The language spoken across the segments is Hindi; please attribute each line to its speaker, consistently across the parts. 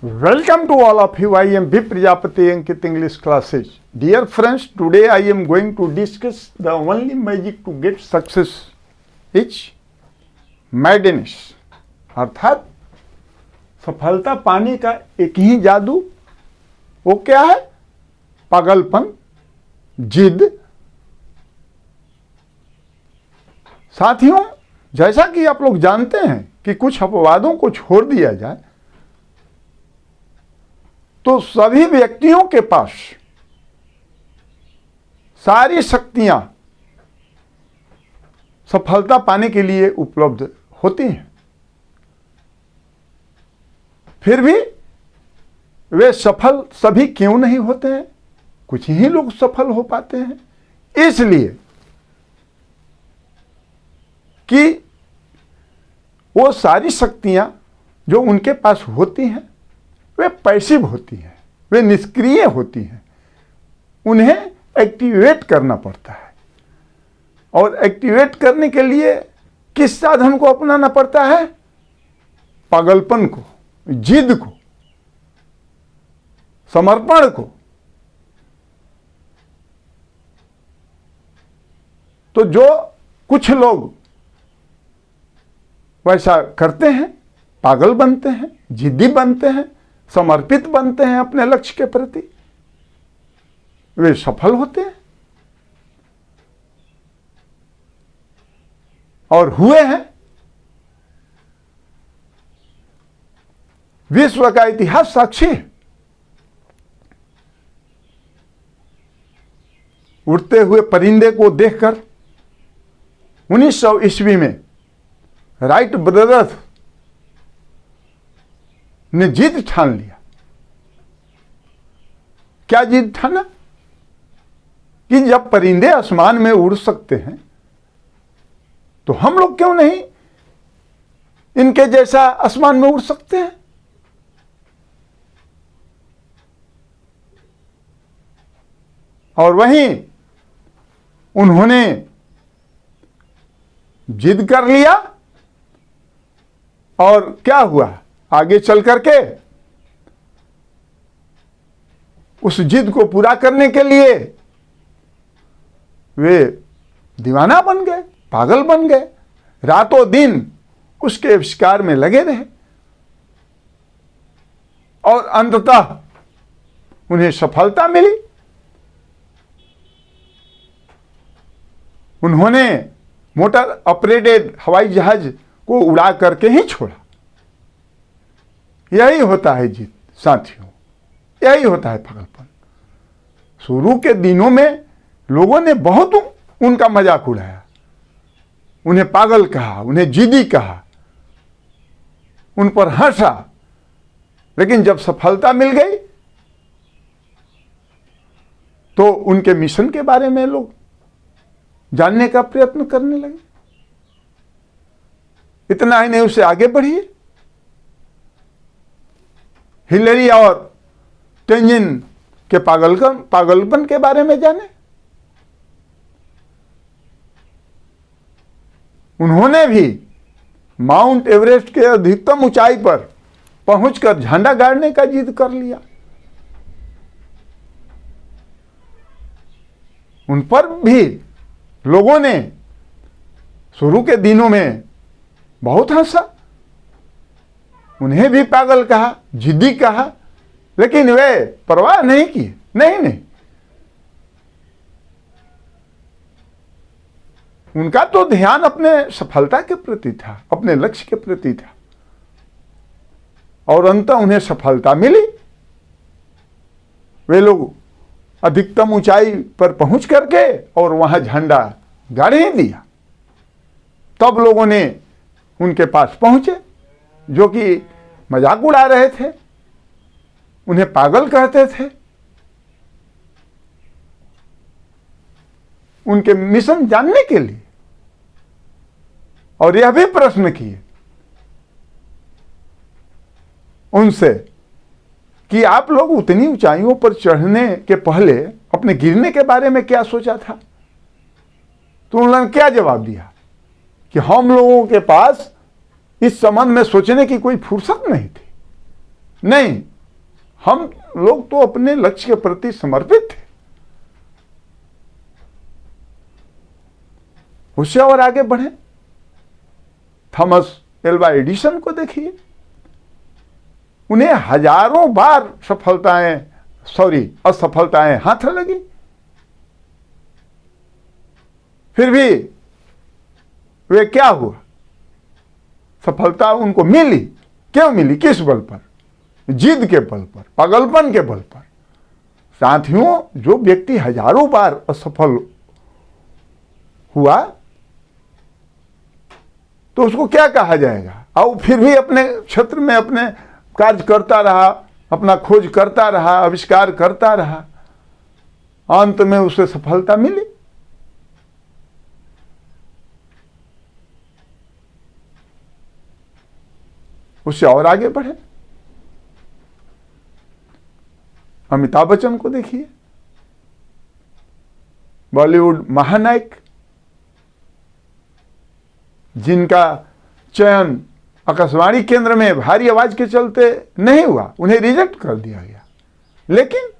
Speaker 1: Welcome to all of you. I am B. Prajapati Ankit English classes. Dear friends, today I am going to discuss the only magic to get success is madness. अर्थात सफलता पाने का एक ही जादू, वो क्या है? पागलपन, जिद। साथियों, जैसा कि आप लोग जानते हैं कि कुछ अपवादों को छोड़ दिया जाए तो सभी व्यक्तियों के पास सारी शक्तियां सफलता पाने के लिए उपलब्ध होती हैं, फिर भी वे सफल सभी क्यों नहीं होते हैं? कुछ ही लोग सफल हो पाते हैं। इसलिए कि वो सारी शक्तियां जो उनके पास होती हैं वे पैसिव होती हैं, वे निष्क्रिय होती हैं। उन्हें एक्टिवेट करना पड़ता है, और एक्टिवेट करने के लिए किस साधन को अपनाना पड़ता है? पागलपन को, जिद को, समर्पण को। तो जो कुछ लोग वैसा करते हैं, पागल बनते हैं, जिद्दी बनते हैं, समर्पित बनते हैं अपने लक्ष्य के प्रति, वे सफल होते हैं और हुए हैं। विश्व का इतिहास साक्षी है। उड़ते हुए परिंदे को देखकर 1900 ईस्वी में राइट ब्रदर्स ने जिद ठान लिया। क्या जिद ठाना? कि जब परिंदे आसमान में उड़ सकते हैं तो हम लोग क्यों नहीं इनके जैसा आसमान में उड़ सकते हैं? और वहीं उन्होंने जिद कर लिया, और क्या हुआ? आगे चल करके उस जिद को पूरा करने के लिए वे दीवाना बन गए, पागल बन गए, रातों दिन उसके आविष्कार में लगे रहे, और अंततः उन्हें सफलता मिली। उन्होंने मोटर ऑपरेटेड हवाई जहाज को उड़ा करके ही छोड़ा। यही होता है जिद साथियों, यही होता है पागलपन। शुरू के दिनों में लोगों ने बहुत उनका मजाक उड़ाया, उन्हें पागल कहा, उन्हें जिद्दी कहा, उन पर हंसा। लेकिन जब सफलता मिल गई तो उनके मिशन के बारे में लोग जानने का प्रयत्न करने लगे। इतना ही नहीं, उससे आगे बढ़िए। हिलरी और टेंजिन के पागलपन के बारे में जाने। उन्होंने भी माउंट एवरेस्ट के अधिकतम ऊंचाई पर पहुंचकर झंडा गाड़ने का जिद कर लिया। उन पर भी लोगों ने शुरू के दिनों में बहुत हंसा, उन्हें भी पागल कहा, जिद्दी कहा, लेकिन वे परवाह नहीं की। नहीं, उनका तो ध्यान अपने सफलता के प्रति था, अपने लक्ष्य के प्रति था, और अंततः उन्हें सफलता मिली। वे लोग अधिकतम ऊंचाई पर पहुंच करके और वहां झंडा गाड़ ही दिया। तब लोगों ने उनके पास पहुंचे, जो कि मजाक उड़ा रहे थे, उन्हें पागल कहते थे, उनके मिशन जानने के लिए, और यह भी प्रश्न किए उनसे कि आप लोग उतनी ऊंचाइयों पर चढ़ने के पहले अपने गिरने के बारे में क्या सोचा था? तो उन्होंने क्या जवाब दिया कि हम लोगों के पास इस संबंध में सोचने की कोई फुर्सत नहीं थी। नहीं, हम लोग तो अपने लक्ष्य के प्रति समर्पित थे, उससे और आगे बढ़े। थॉमस एल्वा एडिसन को देखिए, उन्हें हजारों बार असफलताएं हाथ लगी, फिर भी वे क्या हुआ, सफलता उनको मिली। क्यों मिली? किस बल पर? जिद के बल पर, पागलपन के बल पर। साथियों, जो व्यक्ति हजारों बार असफल हुआ तो उसको क्या कहा जाएगा? और फिर भी अपने क्षेत्र में अपने कार्य करता रहा, अपना खोज करता रहा, आविष्कार करता रहा, अंत में उसे सफलता मिली। उससे और आगे बढ़े। अमिताभ बच्चन को देखिए, बॉलीवुड महानायक, जिनका चयन आकाशवाणी केंद्र में भारी आवाज के चलते नहीं हुआ, उन्हें रिजेक्ट कर दिया गया, लेकिन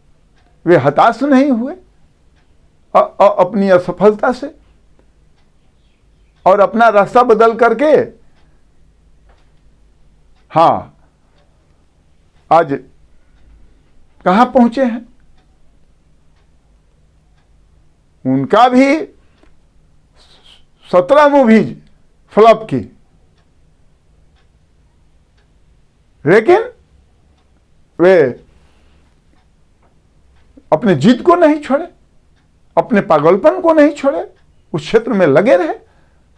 Speaker 1: वे हताश नहीं हुए अपनी असफलता से, और अपना रास्ता बदल करके आज कहां पहुंचे हैं। उनका भी 17 मूवीज फ्लॉप की, लेकिन वे अपने जिद को नहीं छोड़े, अपने पागलपन को नहीं छोड़े, उस क्षेत्र में लगे रहे,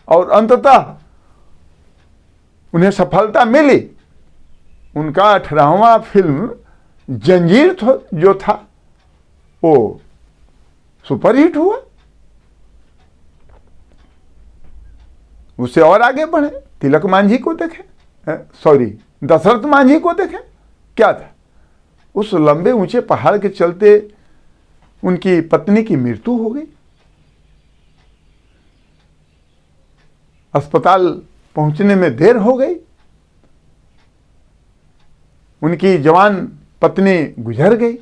Speaker 1: और अंततः उन्हें सफलता मिली। उनका 18वां फिल्म जंजीर जो था वो सुपरहिट हुआ। उससे और आगे बढ़े, तिलक मांझी को देखें, दशरथ मांझी को देखें, क्या था? उस लंबे ऊंचे पहाड़ के चलते उनकी पत्नी की मृत्यु हो गई, अस्पताल पहुंचने में देर हो गई, उनकी जवान पत्नी गुजर गई,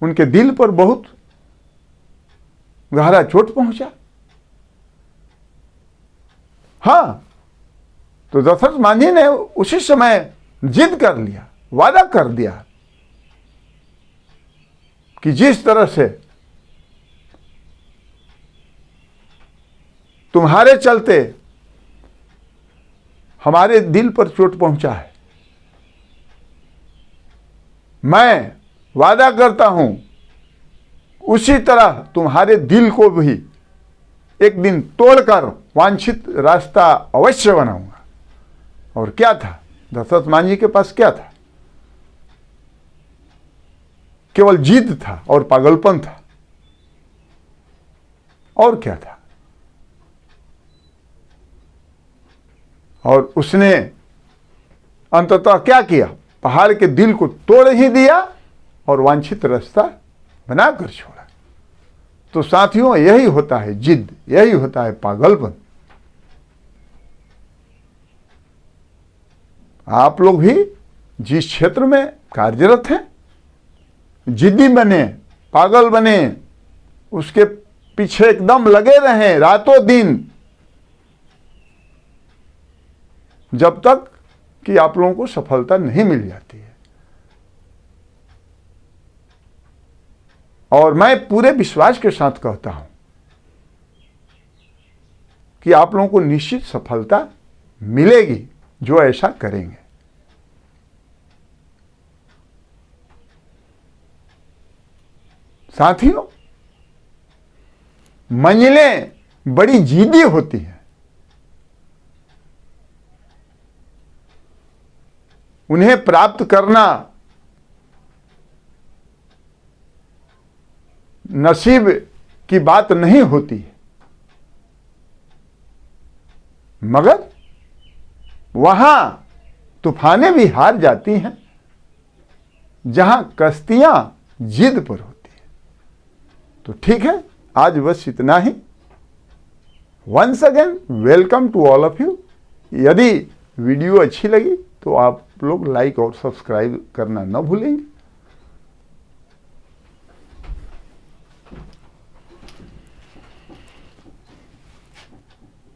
Speaker 1: उनके दिल पर बहुत गहरा चोट पहुंचा। तो दशरथ मांझी ने उसी समय जिद कर लिया, वादा कर दिया कि जिस तरह से तुम्हारे चलते हमारे दिल पर चोट पहुंचा है, मैं वादा करता हूं उसी तरह तुम्हारे दिल को भी एक दिन तोड़कर वांछित रास्ता अवश्य बनाऊंगा। और क्या था? दशरथ मांझी के पास क्या था? केवल जिद था और पागलपन था, और क्या था? और उसने अंततः क्या किया? पहाड़ के दिल को तोड़ ही दिया और वांछित रास्ता बनाकर छोड़ा। तो साथियों, यही होता है जिद, यही होता है पागलपन। आप लोग भी जिस क्षेत्र में कार्यरत हैं, जिद्दी बने, पागल बने, उसके पीछे एकदम लगे रहें रातों दिन, जब तक कि आप लोगों को सफलता नहीं मिल जाती है। और मैं पूरे विश्वास के साथ कहता हूं कि आप लोगों को निश्चित सफलता मिलेगी जो ऐसा करेंगे। साथियों, मंजिलें बड़ी जिद्दी होती हैं, उन्हें प्राप्त करना नसीब की बात नहीं होती है, मगर वहां तूफानें भी हार जाती हैं जहां कश्तियां जिद पर होती है। तो ठीक है, आज बस इतना ही। Once again welcome to all of you. यदि वीडियो अच्छी लगी तो आप लोग लाइक और सब्सक्राइब करना न भूलेंगे।